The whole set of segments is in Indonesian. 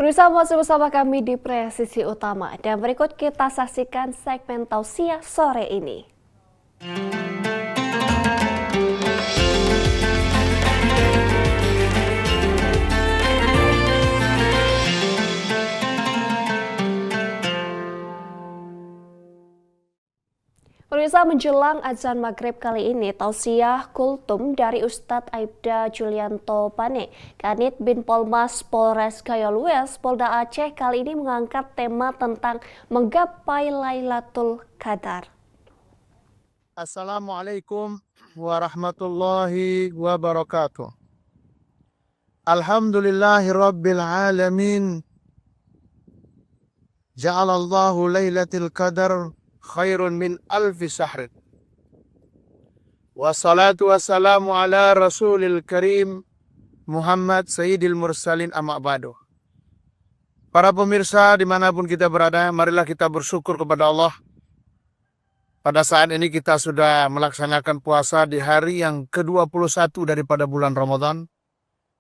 Pemirsa, masih bersama kami di Presisi Utama dan berikut kita saksikan segmen tausiah sore ini. Pemirsa, menjelang azan maghrib kali ini, tausiah kultum dari Ustadz Aibda Julianto Pane, Kanit bin Polmas Polres Gayalues, Polda Aceh kali ini mengangkat tema tentang menggapai Lailatul Qadar. Assalamualaikum warahmatullahi wabarakatuh. Alhamdulillahi rabbil alamin. Ja'alallahu lailatul qadar khairun min alfi sahrin. Wassalatu wassalamu ala rasulil karim Muhammad sayyidil mursalin amma ba'du. Para pemirsa dimanapun kita berada, marilah kita bersyukur kepada Allah. Pada saat ini kita sudah melaksanakan puasa di hari yang ke-21 daripada bulan Ramadan.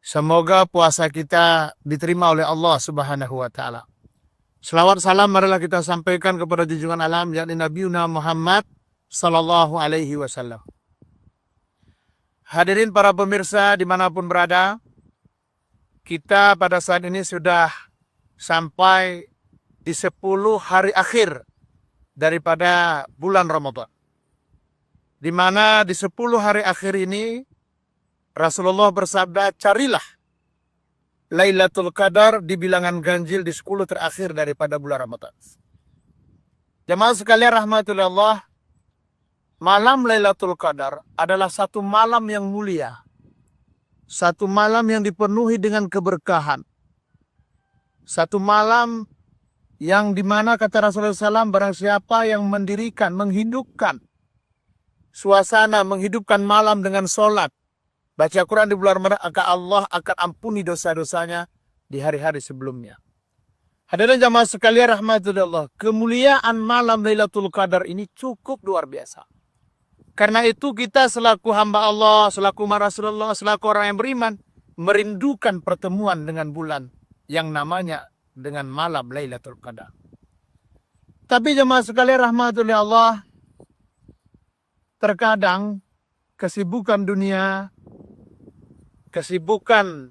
Semoga puasa kita diterima oleh Allah Subhanahu wa taala. Selawat salam marilah kita sampaikan kepada junjungan alam yakni Nabi Muhammad sallallahu alaihi wasallam. Hadirin para pemirsa dimanapun berada, kita pada saat ini sudah sampai di 10 hari akhir daripada bulan Ramadan. Di mana di 10 hari akhir ini Rasulullah bersabda, carilah Lailatul Qadar di bilangan ganjil di 10 terakhir daripada bulan Ramadan. Jemaah sekalian rahmatullah Allah, malam Lailatul Qadar adalah satu malam yang mulia. Satu malam yang dipenuhi dengan keberkahan. Satu malam yang dimana kata Rasulullah SAW, barang siapa yang mendirikan, menghidupkan suasana, menghidupkan malam dengan sholat, baca Quran di bulan Ramadan, maka Allah akan ampuni dosa-dosanya di hari-hari sebelumnya. Hadirin jamaah sekalian rahmatullah, kemuliaan malam Lailatul Qadar ini cukup luar biasa. Karena itu kita selaku hamba Allah, selaku umat Rasulullah, selaku orang yang beriman, merindukan pertemuan dengan bulan yang namanya dengan malam Lailatul Qadar. Tapi jemaah sekalian rahmatullah Allah, terkadang kesibukan dunia, kesibukan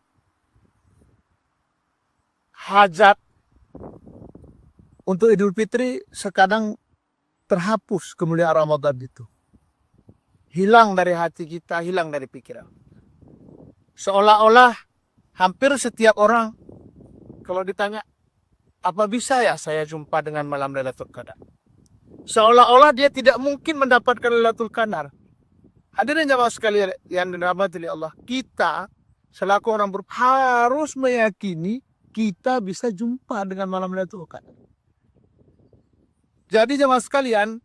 hajat untuk Idul Fitri sekadang terhapus kemuliaan Ramadan itu. Hilang dari hati kita, hilang dari pikiran. Seolah-olah hampir setiap orang kalau ditanya, apa bisa ya saya jumpa dengan malam Lailatul Qadar? Seolah-olah dia tidak mungkin mendapatkan Lailatul Qadar. Hadirin jamaah sekalian yang dirahmati oleh Allah, kita selaku orang harus meyakini kita bisa jumpa dengan malam Lailatul Qadar. Jadi jamaah sekalian,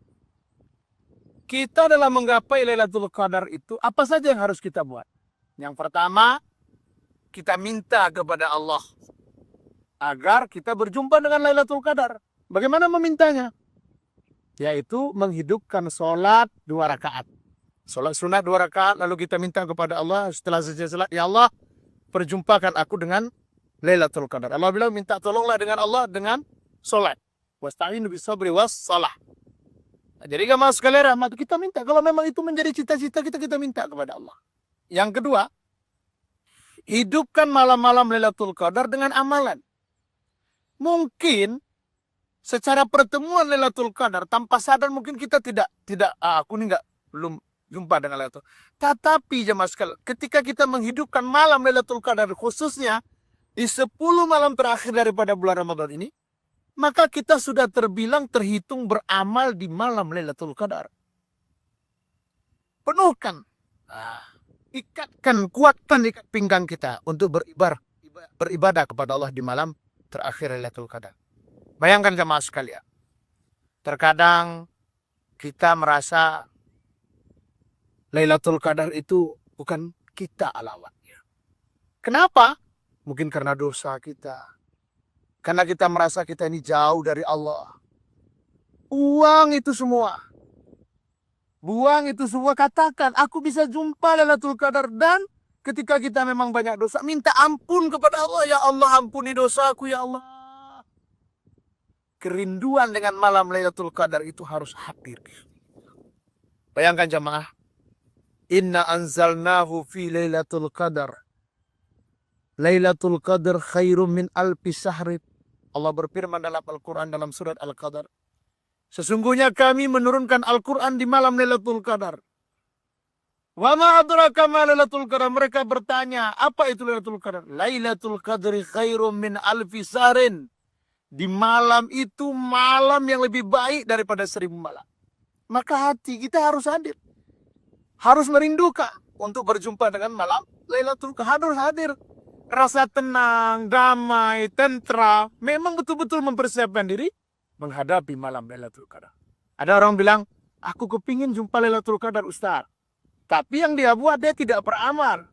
kita dalam menggapai Lailatul Qadar itu apa saja yang harus kita buat? Yang pertama, kita minta kepada Allah agar kita berjumpa dengan Lailatul Qadar. Bagaimana memintanya? Yaitu menghidupkan sholat 2 rakaat. Sholat sunat 2 rakaat, lalu kita minta kepada Allah setelah selesai sholat, ya Allah, perjumpakan aku dengan Lailatul Qadar. Allah bilang, minta tolonglah dengan Allah dengan sholat. Wasta'inu bisabri wassalah. Jadi jemaah sekalian rahmat, kita minta. Kalau memang itu menjadi cita-cita kita minta kepada Allah. Yang kedua, hidupkan malam-malam Lailatul Qadar dengan amalan. Mungkin secara pertemuan Lailatul Qadar tanpa sadar mungkin kita tidak aku ini belum jumpa dengan Lailatul. Tetapi jemaah sekalian, ketika kita menghidupkan malam Lailatul Qadar khususnya di 10 malam terakhir daripada bulan Ramadan ini, maka kita sudah terhitung beramal di malam Lailatul Qadar. Penuhkan, kuatkan ikat pinggang kita untuk beribadah kepada Allah di malam terakhir Lailatul Qadar. Bayangkan jemaah sekalian, terkadang kita merasa Lailatul Qadar itu bukan kita alamatnya. Kenapa? Mungkin karena dosa kita. Karena kita merasa kita ini jauh dari Allah. Buang itu semua. Buang itu semua, katakan, aku bisa jumpa Lailatul Qadar dan ketika kita memang banyak dosa, minta ampun kepada Allah. Ya Allah, ampuni dosaku ya Allah. Kerinduan dengan malam Lailatul Qadar itu harus hadir. Bayangkan jamaah. Inna anzalnahu fi Lailatul Qadar. Lailatul Qadar khairum min alfi syahrin. Allah berfirman dalam Al-Quran dalam surat Al-Qadar. Sesungguhnya kami menurunkan Al-Quran di malam Lailatul Qadar. Wa ma adraka ma Lailatul Qadar. Mereka bertanya, apa itu Lailatul Qadar? Lailatul Qadri khairum min alfi syahrin. Di malam itu malam yang lebih baik daripada 1000 malam. Maka hati kita harus hadir. Harus merindukan untuk berjumpa dengan malam Lailatul Qadar. Harus hadir. Rasa tenang, damai, tentram. Memang betul-betul mempersiapkan diri menghadapi malam Lailatul Qadar. Ada orang bilang, aku kepingin jumpa Lailatul Qadar Ustaz. Tapi yang dia buat, dia tidak beramal.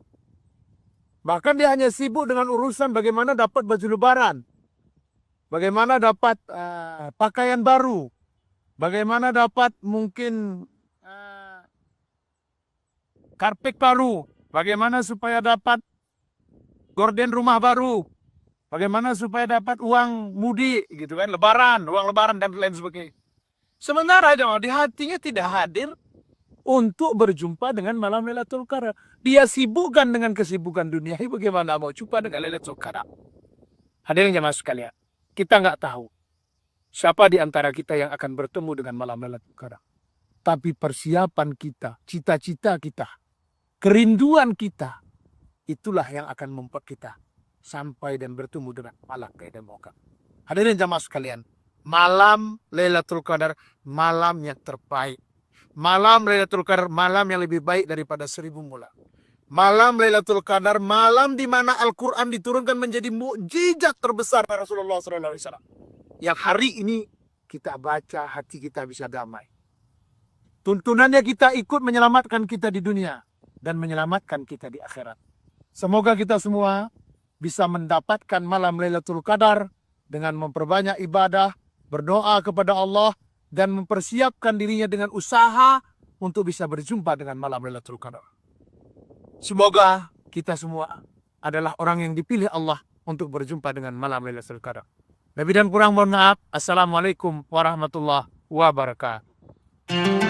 Bahkan dia hanya sibuk dengan urusan bagaimana dapat baju lebaran. Bagaimana dapat pakaian baru. Bagaimana dapat mungkin karpet baru. Bagaimana supaya dapat gorden rumah baru. Bagaimana supaya dapat uang mudik gitu kan. Lebaran, uang lebaran dan lain sebagainya. Sementara di hatinya tidak hadir untuk berjumpa dengan malam Lailatul Qadar. Dia sibukkan dengan kesibukan dunia. Bagaimana mau jumpa dengan Lailatul Qadar. Hadirin jemaah sekalian. Kita nggak tahu siapa di antara kita yang akan bertemu dengan malam Lailatul Qadar. Tapi persiapan kita, cita-cita kita, kerinduan kita, itulah yang akan membuat kita sampai dan bertemu dengan malam Lailatul Qadar. Hadirin jamaah sekalian, malam Lailatul Qadar, malam yang terbaik. Malam Lailatul Qadar, malam yang lebih baik daripada 1000 bulan. Malam Lailatul Qadar, malam di mana Al-Quran diturunkan menjadi mukjizat terbesar dari Rasulullah SAW. Yang hari ini kita baca, hati kita bisa damai. Tuntunannya kita ikut menyelamatkan kita di dunia dan menyelamatkan kita di akhirat. Semoga kita semua bisa mendapatkan malam Lailatul Qadar dengan memperbanyak ibadah, berdoa kepada Allah, dan mempersiapkan dirinya dengan usaha untuk bisa berjumpa dengan malam Lailatul Qadar. Semoga kita semua adalah orang yang dipilih Allah untuk berjumpa dengan malam Lailatul Qadar. Lebih dan kurang mohon maaf. Assalamualaikum warahmatullahi wabarakatuh.